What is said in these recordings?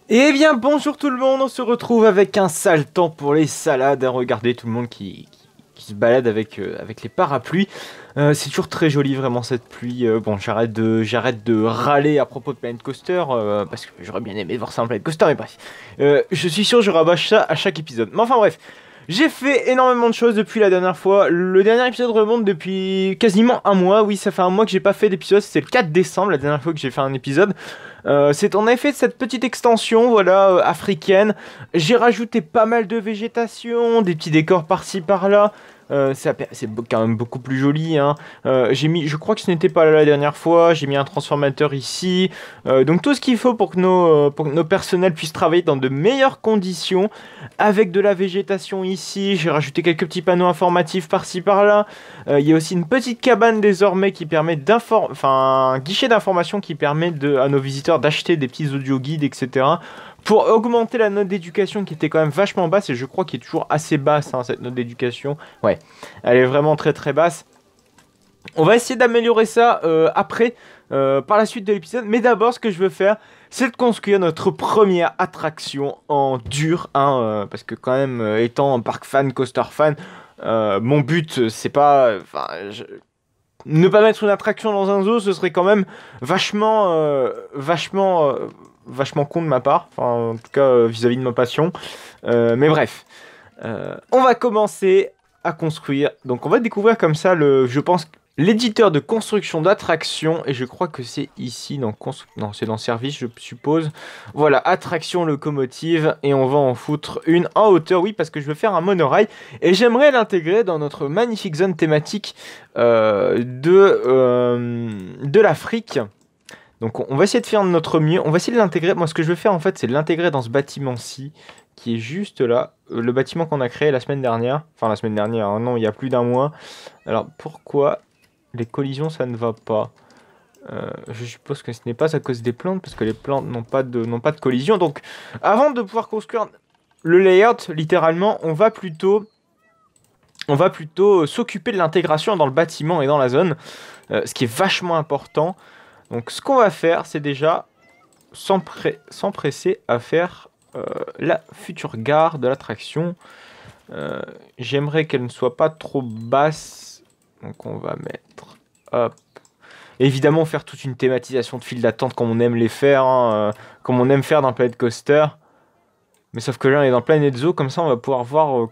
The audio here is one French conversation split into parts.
Eh bien bonjour tout le monde, on se retrouve avec un sale temps pour les salades. Regardez tout le monde qui se balade avec les parapluies. C'est toujours très joli vraiment cette pluie. Bon, j'arrête de râler à propos de Planet Coaster parce que j'aurais bien aimé voir ça en Planet Coaster, mais bref. Je suis sûr que je rabâche ça à chaque épisode. Mais enfin bref. J'ai fait énormément de choses depuis la dernière fois. Le dernier épisode remonte depuis quasiment un mois. Oui, ça fait un mois que j'ai pas fait d'épisode. C'était le 4 décembre, la dernière fois que j'ai fait un épisode. On a fait cette petite extension, voilà, africaine. J'ai rajouté pas mal de végétation, des petits décors par-ci par-là. C'est quand même beaucoup plus joli, hein. Je crois que ce n'était pas là la dernière fois. J'ai mis un transformateur ici. Donc tout ce qu'il faut pour que nos personnels puissent travailler dans de meilleures conditions, avec de la végétation ici. J'ai rajouté quelques petits panneaux informatifs par-ci par-là. Il y a aussi une petite cabane désormais qui permet un guichet d'information qui permet à nos visiteurs d'acheter des petits audio guides, etc. Pour augmenter la note d'éducation qui était quand même vachement basse, et je crois qu'elle est toujours assez basse, hein, cette note d'éducation. Ouais, elle est vraiment très très basse. On va essayer d'améliorer ça après, par la suite de l'épisode. Mais d'abord, ce que je veux faire, c'est de construire notre première attraction en dur, hein, parce que quand même, étant un parc fan, coaster fan, mon but, c'est pas... Ne pas mettre une attraction dans un zoo, ce serait quand même vachement con de ma part. Enfin, en tout cas, vis-à-vis de ma passion. Mais bref. On va commencer à construire. Donc, on va découvrir comme ça, je pense, l'éditeur de construction d'attractions. Et je crois que c'est ici, non, c'est dans service, je suppose. Voilà, attraction locomotive. Et on va en foutre une en hauteur. Oui, parce que je veux faire un monorail. Et j'aimerais l'intégrer dans notre magnifique zone thématique de l'Afrique. Donc on va essayer de faire de notre mieux. On va essayer de l'intégrer. Moi, ce que je veux faire, en fait, c'est l'intégrer dans ce bâtiment-ci, qui est juste là. Le bâtiment qu'on a créé la semaine dernière. Enfin, la semaine dernière, hein, non, il y a plus d'un mois. Alors, pourquoi les collisions, ça ne va pas? Je suppose que ce n'est pas à cause des plantes, parce que les plantes n'ont pas de collision. Donc, avant de pouvoir construire le layout, littéralement, on va plutôt s'occuper de l'intégration dans le bâtiment et dans la zone, ce qui est vachement important. Donc ce qu'on va faire, c'est déjà s'empresser à faire la future gare de l'attraction. J'aimerais qu'elle ne soit pas trop basse. Donc on va mettre... Hop. Évidemment, faire toute une thématisation de file d'attente comme on aime les faire, hein, comme on aime faire dans Planet Coaster. Mais sauf que là, on est dans Planet Zoo, comme ça, on va pouvoir voir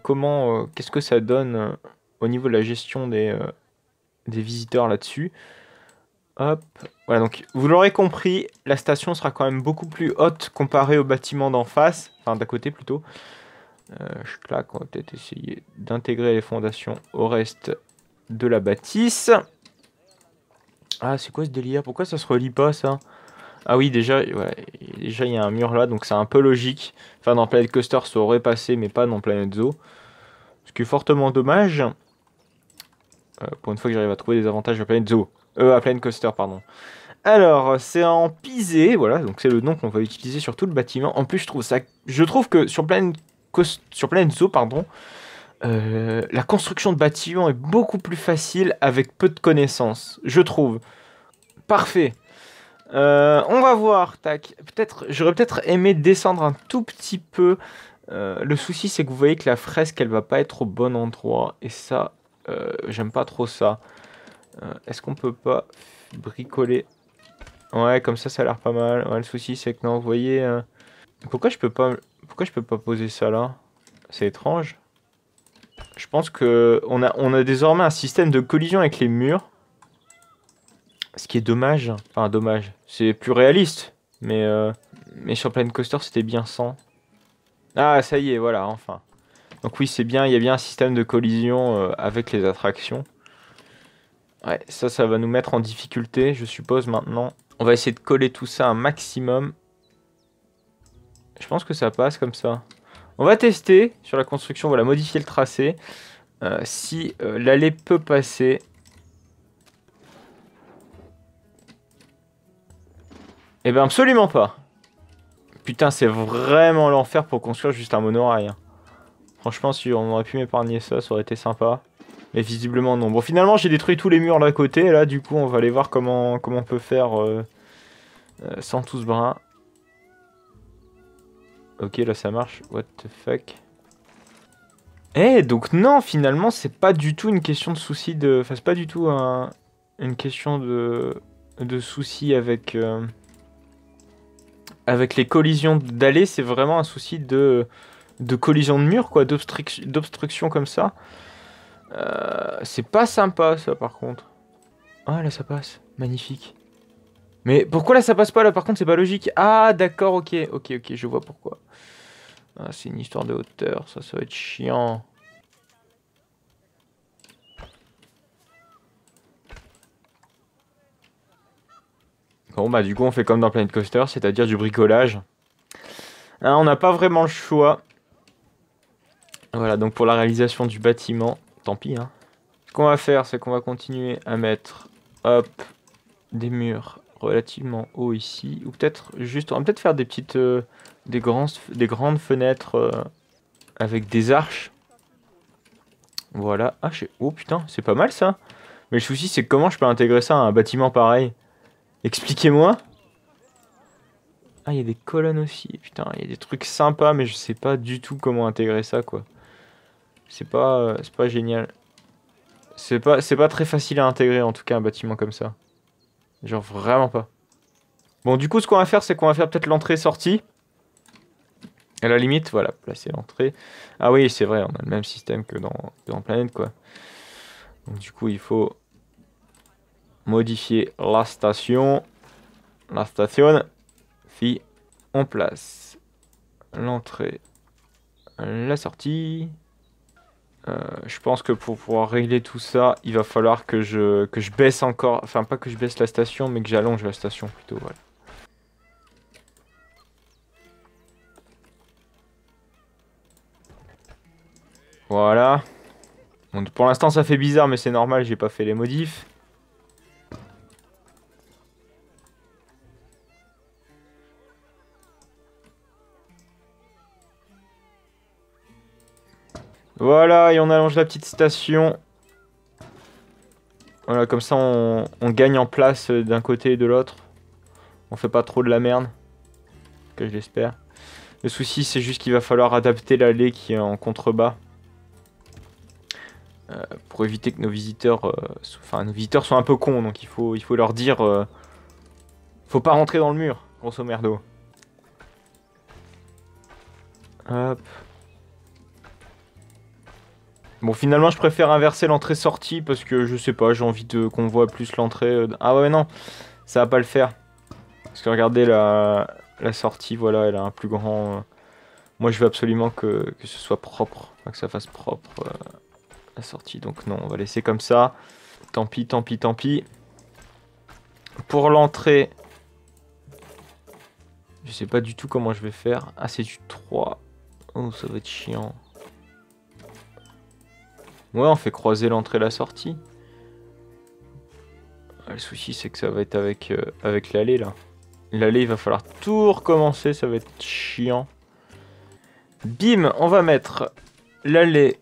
qu'est-ce que ça donne au niveau de la gestion des visiteurs là-dessus. Hop. Voilà, donc vous l'aurez compris, la station sera quand même beaucoup plus haute comparée au bâtiment d'en face, enfin d'à côté plutôt. On va peut-être essayer d'intégrer les fondations au reste de la bâtisse. Ah, c'est quoi ce délire? Pourquoi ça se relie pas ça? Ah oui, déjà il y a un mur là, donc c'est un peu logique. Enfin, dans Planet Coaster, ça aurait passé, mais pas dans Planet Zoo. Ce qui est fortement dommage. Pour une fois que j'arrive à trouver des avantages à Planet Zoo. À Planet Coaster, pardon. Alors, c'est en pisé, voilà, donc c'est le nom qu'on va utiliser sur tout le bâtiment. En plus, je trouve que sur Planet Zoo, pardon, la construction de bâtiments est beaucoup plus facile avec peu de connaissances, je trouve. Parfait. On va voir, tac. J'aurais peut-être aimé descendre un tout petit peu. Le souci, c'est que vous voyez que la fresque, elle va pas être au bon endroit. Et ça, j'aime pas trop ça. Est-ce qu'on peut pas bricoler? Ouais, comme ça a l'air pas mal. Ouais, le souci, c'est que non, vous voyez... Pourquoi je peux pas poser ça là? C'est étrange. Je pense que on a désormais un système de collision avec les murs. Ce qui est dommage. Enfin, dommage. C'est plus réaliste. Mais sur Planet Coaster, c'était bien sans. Ah, ça y est, voilà, enfin. Donc oui, c'est bien, il y a bien un système de collision avec les attractions. Ouais, ça va nous mettre en difficulté, je suppose, maintenant. On va essayer de coller tout ça un maximum. Je pense que ça passe comme ça. On va tester sur la construction, voilà, modifier le tracé. Si l'allée peut passer. Eh ben absolument pas. Putain, c'est vraiment l'enfer pour construire juste un monorail, hein. Franchement, si on aurait pu m'épargner ça, ça aurait été sympa. Mais visiblement non. Bon, finalement, j'ai détruit tous les murs d'à côté. Et là, du coup, on va aller voir comment on peut faire sans tout ce brin. Ok, là ça marche. What the fuck. Eh, donc non, finalement, c'est pas du tout une question de souci de... Enfin, c'est pas du tout une question de souci avec... Avec les collisions d'allées, c'est vraiment un souci de collision de mur, quoi, d'obstruction comme ça. C'est pas sympa, ça, par contre. Ah, là, ça passe. Magnifique. Mais pourquoi là, ça passe pas, là, par contre, c'est pas logique. Ah, d'accord, ok, je vois pourquoi. Ah, c'est une histoire de hauteur, ça va être chiant. Bon, bah, du coup, on fait comme dans Planet Coaster, c'est-à-dire du bricolage. Hein, on n'a pas vraiment le choix. Voilà, donc pour la réalisation du bâtiment, tant pis, hein. Ce qu'on va faire, c'est qu'on va continuer à mettre, hop, des murs relativement hauts ici. Ou peut-être juste, on va peut-être faire des petites, des grandes fenêtres avec des arches. Voilà. Ah, oh putain, c'est pas mal ça. Mais le souci, c'est comment je peux intégrer ça à un bâtiment pareil. Expliquez-moi. Ah, il y a des colonnes aussi. Putain, il y a des trucs sympas, mais je sais pas du tout comment intégrer ça, quoi. C'est pas génial. C'est pas très facile à intégrer, en tout cas, un bâtiment comme ça. Genre, vraiment pas. Bon, du coup, ce qu'on va faire, c'est qu'on va faire peut-être l'entrée-sortie. À la limite, voilà, placer l'entrée. Ah oui, c'est vrai, on a le même système que dans Planète, quoi. Donc, du coup, il faut modifier la station. La station. Puis, on place l'entrée, la sortie. Je pense que pour pouvoir régler tout ça, il va falloir que je baisse encore... Enfin, pas que je baisse la station, mais que j'allonge la station plutôt, voilà. Voilà. Donc, pour l'instant, ça fait bizarre, mais c'est normal, j'ai pas fait les modifs. Voilà, et on allonge la petite station. Voilà, comme ça, on gagne en place d'un côté et de l'autre. On fait pas trop de la merde. Que je l'espère. Le souci, c'est juste qu'il va falloir adapter l'allée qui est en contrebas. Pour éviter que nos visiteurs... Enfin, nos visiteurs sont un peu cons, donc il faut leur dire... faut pas rentrer dans le mur, grosso merdo. Hop. Bon, finalement, je préfère inverser l'entrée-sortie parce que, je sais pas, j'ai envie qu'on voit plus l'entrée. Ah ouais, non, ça va pas le faire. Parce que regardez, la sortie, voilà, elle a un plus grand... Moi, je veux absolument que ce soit propre, enfin, que ça fasse propre la sortie. Donc non, on va laisser comme ça. Tant pis, tant pis, tant pis. Pour l'entrée, je sais pas du tout comment je vais faire. Ah, c'est du 3. Oh, ça va être chiant. Ouais, on fait croiser l'entrée et la sortie. Le souci, c'est que ça va être avec l'allée, là. L'allée, il va falloir tout recommencer, ça va être chiant. Bim, on va mettre l'allée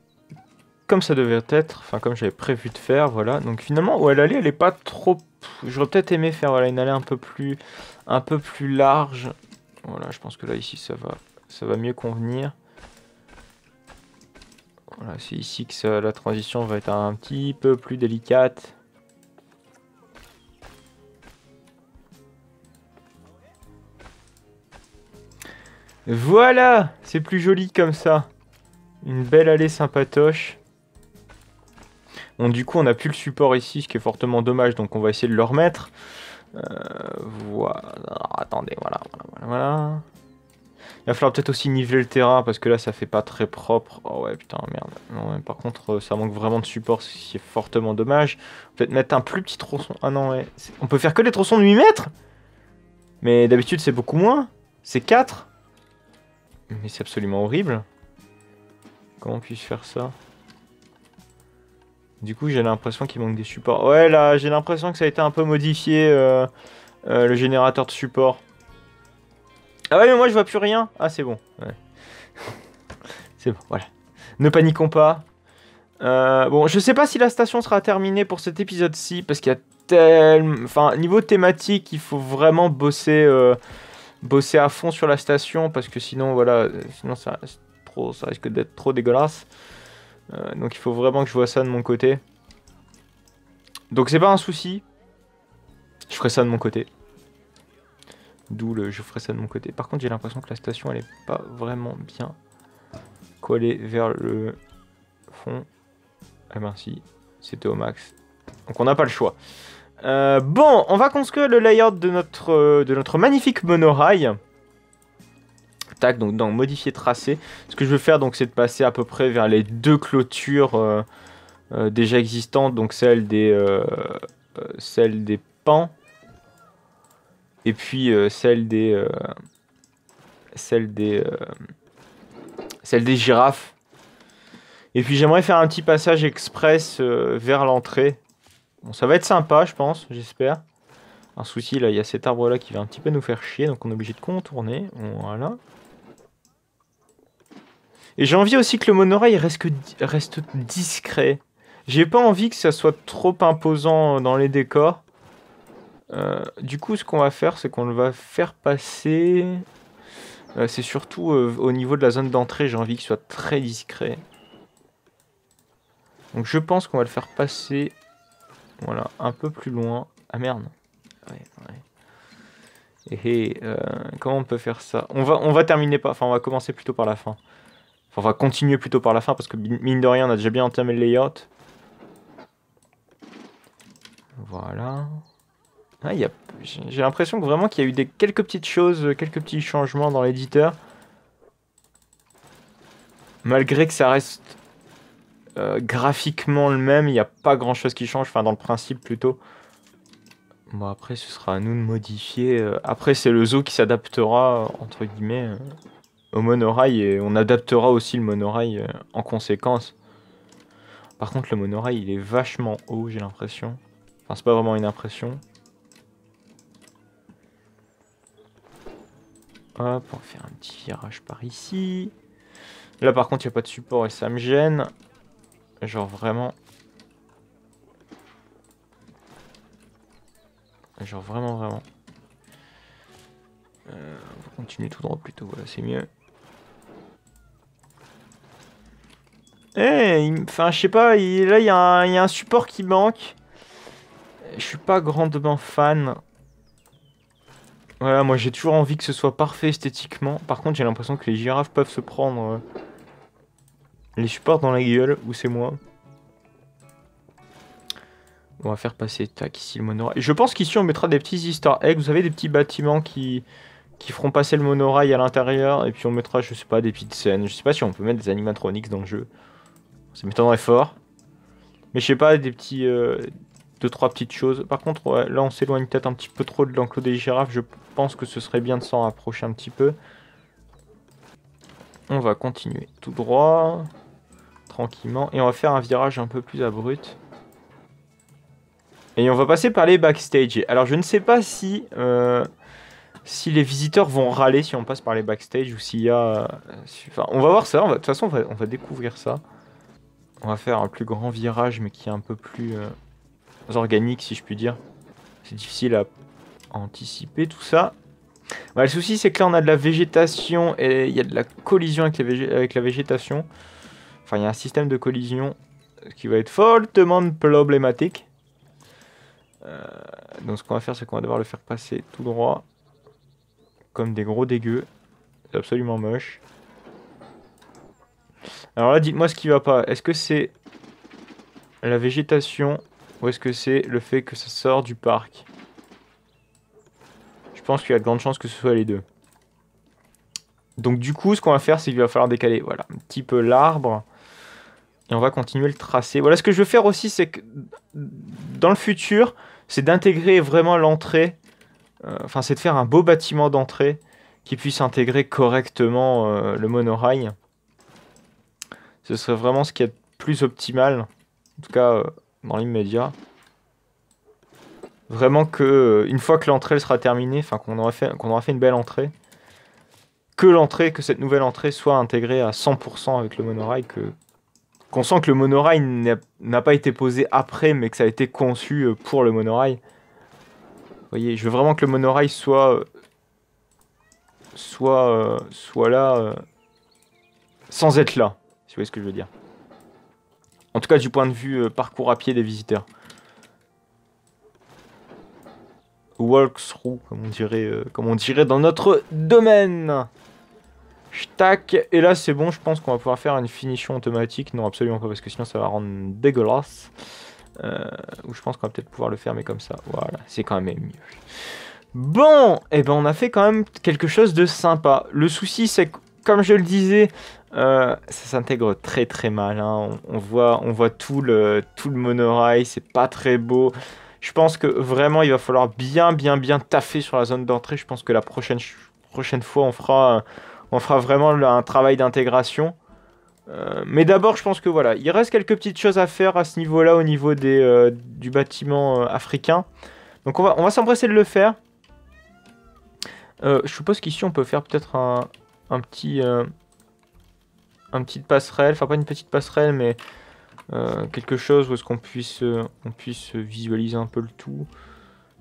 comme ça devait être, enfin comme j'avais prévu de faire, voilà. Donc finalement, ouais, l'allée, elle est pas trop... J'aurais peut-être aimé faire voilà, une allée un peu plus large. Voilà, je pense que là, ici, ça va mieux convenir. Voilà, c'est ici que la transition va être un petit peu plus délicate. Voilà, c'est plus joli comme ça. Une belle allée sympatoche. Bon, du coup, on n'a plus le support ici, ce qui est fortement dommage, donc on va essayer de le remettre. Voilà, attendez, voilà. Il va falloir peut-être aussi niveler le terrain, parce que là, ça fait pas très propre. Oh ouais, putain, merde. Non, par contre, ça manque vraiment de support, ce qui est fortement dommage. Peut-être mettre un plus petit tronçon. Ah non, ouais. On peut faire que des tronçons de 8 mètres? Mais d'habitude, c'est beaucoup moins. C'est 4. Mais c'est absolument horrible. Comment puis-je faire ça? Du coup, j'ai l'impression qu'il manque des supports. Ouais, là, j'ai l'impression que ça a été un peu modifié, le générateur de support. Ah ouais, mais moi, je vois plus rien. Ah, c'est bon. Ouais. C'est bon, voilà. Ne paniquons pas. Bon, je sais pas si la station sera terminée pour cet épisode-ci, parce qu'il y a tellement... Enfin, niveau thématique, il faut vraiment bosser bosser à fond sur la station parce que sinon, voilà, sinon ça risque d'être trop dégueulasse. Donc il faut vraiment que je vois ça de mon côté. Donc c'est pas un souci. Je ferai ça de mon côté. D'où le je ferai ça de mon côté. Par contre, j'ai l'impression que la station, elle est pas vraiment bien collée vers le fond. Eh ben si, c'était au max. Donc on n'a pas le choix. Bon, on va construire le layout de notre magnifique monorail. Tac, donc dans modifier tracé. Ce que je veux faire, donc, c'est de passer à peu près vers les deux clôtures déjà existantes, donc celle des pans et puis celle des girafes. Et puis j'aimerais faire un petit passage express vers l'entrée. Bon, ça va être sympa, je pense, j'espère. Un souci, là, il y a cet arbre là qui va un petit peu nous faire chier, donc on est obligé de contourner. Voilà. Et j'ai envie aussi que le monorail reste discret. J'ai pas envie que ça soit trop imposant dans les décors. Du coup, ce qu'on va faire, c'est qu'on le va faire passer... c'est surtout au niveau de la zone d'entrée, j'ai envie qu'il soit très discret. Donc je pense qu'on va le faire passer... Voilà, un peu plus loin. Ah merde. Ouais. Et comment on peut faire ça? On va terminer par... Enfin, on va commencer plutôt par la fin. Enfin, on va continuer plutôt par la fin, parce que mine de rien, on a déjà bien entamé le layout. Voilà. Ah, j'ai l'impression que vraiment qu'il y a eu quelques petites choses, quelques petits changements dans l'éditeur. Malgré que ça reste graphiquement le même, il n'y a pas grand chose qui change, enfin dans le principe plutôt. Bon, après ce sera à nous de modifier. Après c'est le zoo qui s'adaptera, entre guillemets, au monorail, et on adaptera aussi le monorail en conséquence. Par contre le monorail il est vachement haut, j'ai l'impression. Enfin c'est pas vraiment une impression. Hop, on va faire un petit virage par ici. Là par contre il n'y a pas de support et ça me gêne. Genre vraiment. Genre vraiment. On va continuer tout droit plutôt, voilà c'est mieux. Enfin je sais pas, là il y a un support qui manque. Je suis pas grandement fan. Voilà, moi j'ai toujours envie que ce soit parfait esthétiquement. Par contre j'ai l'impression que les girafes peuvent se prendre les supports dans la gueule, ou c'est moi. On va faire passer, tac, ici le monorail. Je pense qu'ici on mettra des petits easter eggs. Vous savez, des petits bâtiments qui feront passer le monorail à l'intérieur. Et puis on mettra, je sais pas, des petites scènes. Je sais pas si on peut mettre des animatronics dans le jeu. Ça m'étonnerait fort. Mais je sais pas, des petits... 2-3 petites choses. Par contre, ouais, là on s'éloigne peut-être un petit peu trop de l'enclos des girafes. Je pense que ce serait bien de s'en rapprocher un petit peu. On va continuer tout droit. Tranquillement. Et on va faire un virage un peu plus abrupt. Et on va passer par les backstage. Alors je ne sais pas si les visiteurs vont râler si on passe par les backstage ou s'il y a... Enfin, on va voir ça, de toute façon on va découvrir ça. On va faire un plus grand virage mais qui est un peu plus organique si je puis dire. C'est difficile à anticiper tout ça. Ouais, le souci c'est que là on a de la végétation et il y a de la collision avec la végétation. Enfin il y a un système de collision qui va être fortement problématique. Donc ce qu'on va faire c'est qu'on va devoir le faire passer tout droit comme des gros dégueux. C'est absolument moche. Alors là dites-moi ce qui va pas. Est-ce que c'est la végétation ou est-ce que c'est le fait que ça sort du parc? Je pense qu'il y a de grandes chances que ce soit les deux. Donc du coup ce qu'on va faire c'est qu'il va falloir décaler voilà, un petit peu l'arbre. Et on va continuer le tracé. Voilà, ce que je veux faire aussi, c'est que dans le futur, c'est d'intégrer vraiment l'entrée. Enfin, c'est de faire un beau bâtiment d'entrée qui puisse intégrer correctement le monorail. Ce serait vraiment ce qui est le plus optimal. En tout cas, dans l'immédiat. Vraiment que, une fois que l'entrée sera terminée, enfin qu'on aura fait une belle entrée, que cette nouvelle entrée soit intégrée à 100% avec le monorail, qu'on sent que le monorail n'a pas été posé après, mais que ça a été conçu pour le monorail. Vous voyez, je veux vraiment que le monorail soit soit là sans être là, si vous voyez ce que je veux dire. En tout cas, du point de vue parcours à pied des visiteurs. Walkthrough, comme on dirait dans notre domaine. Tac, et là c'est bon, je pense qu'on va pouvoir faire une finition automatique. Non, absolument pas, parce que sinon ça va rendre dégueulasse. Ou je pense qu'on va peut-être pouvoir le faire, mais comme ça. Voilà, c'est quand même mieux. Bon, et ben on a fait quand même quelque chose de sympa. Le souci, c'est que, comme je le disais, ça s'intègre très très mal. Hein. On voit tout le monorail, c'est pas très beau. Je pense que vraiment, il va falloir bien taffer sur la zone d'entrée. Je pense que la prochaine fois, on fera vraiment un travail d'intégration. Mais d'abord, je pense que voilà, il reste quelques petites choses à faire à ce niveau-là, au niveau du bâtiment africain. Donc on va s'empresser de le faire. Je suppose qu'ici, on peut faire peut-être une petite passerelle. Enfin, pas une petite passerelle, mais quelque chose où est-ce qu'on puisse visualiser un peu le tout.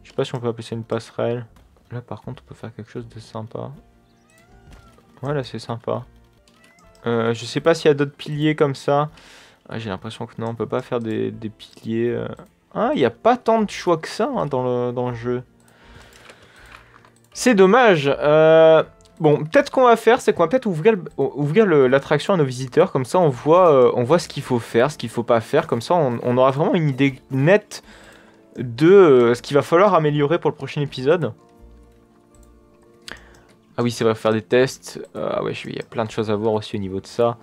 Je sais pas si on peut appeler ça une passerelle. Là, par contre, on peut faire quelque chose de sympa. Voilà, c'est sympa. Je sais pas s'il y a d'autres piliers comme ça. Ah, j'ai l'impression que non, on peut pas faire des piliers. Ah, il n'y a pas tant de choix que ça hein, dans le jeu. C'est dommage. Bon, peut-être qu'on va faire, c'est qu'on va peut-être ouvrir l'attraction à nos visiteurs. Comme ça, on voit ce qu'il faut faire, ce qu'il faut pas faire. Comme ça, on aura vraiment une idée nette de ce qu'il va falloir améliorer pour le prochain épisode. Ah oui, c'est vrai, faire des tests. Ah ouais, il y a plein de choses à voir aussi au niveau de ça.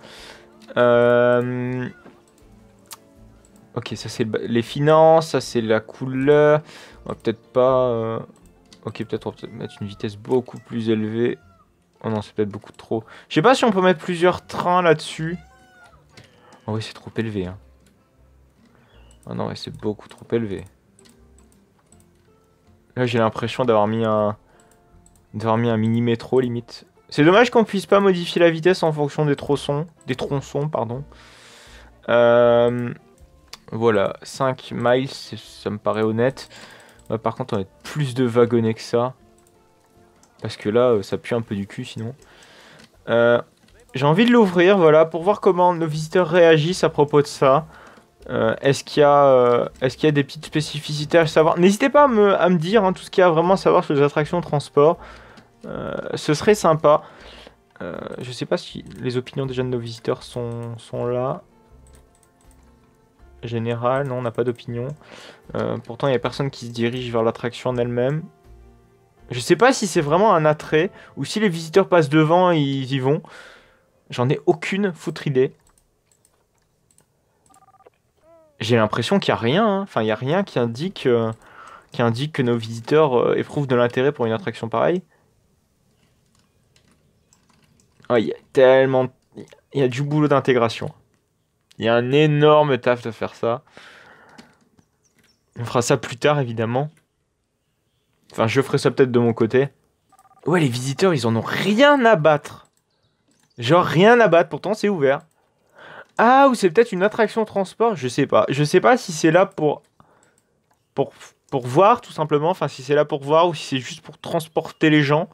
Ok, ça c'est les finances, ça c'est la couleur. On va peut-être pas... Ok, peut-être on va mettre une vitesse beaucoup plus élevée. Oh non, c'est peut-être beaucoup trop. Je sais pas si on peut mettre plusieurs trains là-dessus. Oh oui, c'est trop élevé. Hein. Oh non, ouais, c'est beaucoup trop élevé. Là, j'ai l'impression d'avoir mis un mini-métro, limite. C'est dommage qu'on puisse pas modifier la vitesse en fonction des tronçons. Pardon. Voilà, 5 miles, ça me paraît honnête. Par contre, on va mettre plus de wagonnets que ça. Parce que là, ça pue un peu du cul, sinon. J'ai envie de l'ouvrir, voilà, pour voir comment nos visiteurs réagissent à propos de ça. Est-ce qu'il y a des petites spécificités à savoir? N'hésitez pas à me dire hein, tout ce qu'il y a vraiment à savoir sur les attractions de transport. Ce serait sympa. Je sais pas si les opinions déjà de nos visiteurs sont là. Général, non, on n'a pas d'opinion. Pourtant, il n'y a personne qui se dirige vers l'attraction en elle-même. Je sais pas si c'est vraiment un attrait ou si les visiteurs passent devant et ils y vont. J'en ai aucune foutre idée. J'ai l'impression qu'il n'y a rien. Hein. Enfin, il n'y a rien qui indique que nos visiteurs éprouvent de l'intérêt pour une attraction pareille. Oh, il y a tellement... Il y a du boulot d'intégration. Il y a un énorme taf de faire ça. On fera ça plus tard, évidemment. Enfin, je ferai ça peut-être de mon côté. Ouais, les visiteurs, ils en ont rien à battre. Genre, rien à battre. Pourtant, c'est ouvert. Ah, ou c'est peut-être une attraction transport. Je sais pas. Je sais pas si c'est là pour voir, tout simplement. Enfin, si c'est là pour voir ou si c'est juste pour transporter les gens.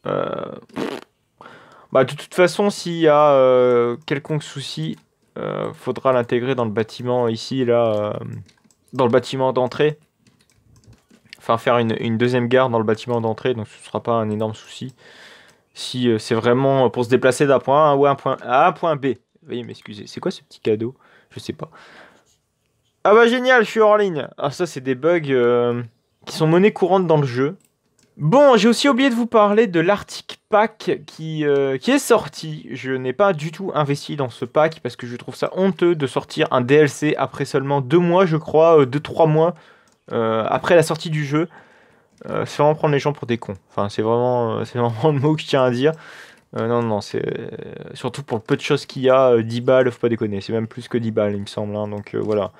Bah, de toute façon, s'il y a quelconque souci, faudra l'intégrer dans le bâtiment ici, là. Dans le bâtiment d'entrée. Enfin, faire une deuxième gare dans le bâtiment d'entrée. Donc, ce sera pas un énorme souci. Si c'est vraiment pour se déplacer d'un point A ou un point A à un point B. Veuillez m'excuser. C'est quoi ce petit cadeau? Je sais pas. Ah bah génial, je suis hors ligne. Ah ça c'est des bugs qui sont monnaie courante dans le jeu. Bon, j'ai aussi oublié de vous parler de l'Arctic Pack qui est sorti. Je n'ai pas du tout investi dans ce pack parce que je trouve ça honteux de sortir un DLC après seulement 2 mois, je crois, 2-3 mois après la sortie du jeu. C'est vraiment prendre les gens pour des cons. Enfin, c'est vraiment le mot que je tiens à dire. Non, c'est surtout pour le peu de choses qu'il y a, 10 balles, faut pas déconner. C'est même plus que 10 balles, il me semble. Hein, donc voilà.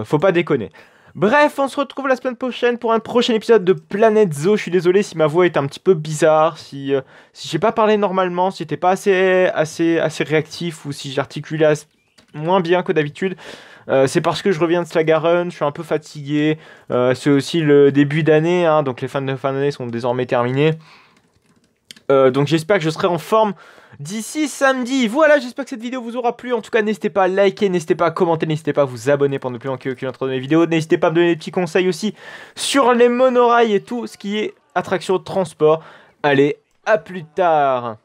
Faut pas déconner. Bref, on se retrouve la semaine prochaine pour un prochain épisode de Planète Zoo. Je suis désolé si ma voix est un petit peu bizarre, si j'ai pas parlé normalement, si j'étais pas assez réactif ou si j'articulais moins bien que d'habitude. C'est parce que je reviens de Slagarun, je suis un peu fatigué. C'est aussi le début d'année, hein, donc les fans de fin d'année sont désormais terminés. Donc j'espère que je serai en forme d'ici samedi. Voilà, j'espère que cette vidéo vous aura plu. En tout cas, n'hésitez pas à liker, n'hésitez pas à commenter, n'hésitez pas à vous abonner pour ne plus manquer aucune autre de mes vidéos. N'hésitez pas à me donner des petits conseils aussi sur les monorails et tout ce qui est attraction de transport. Allez, à plus tard.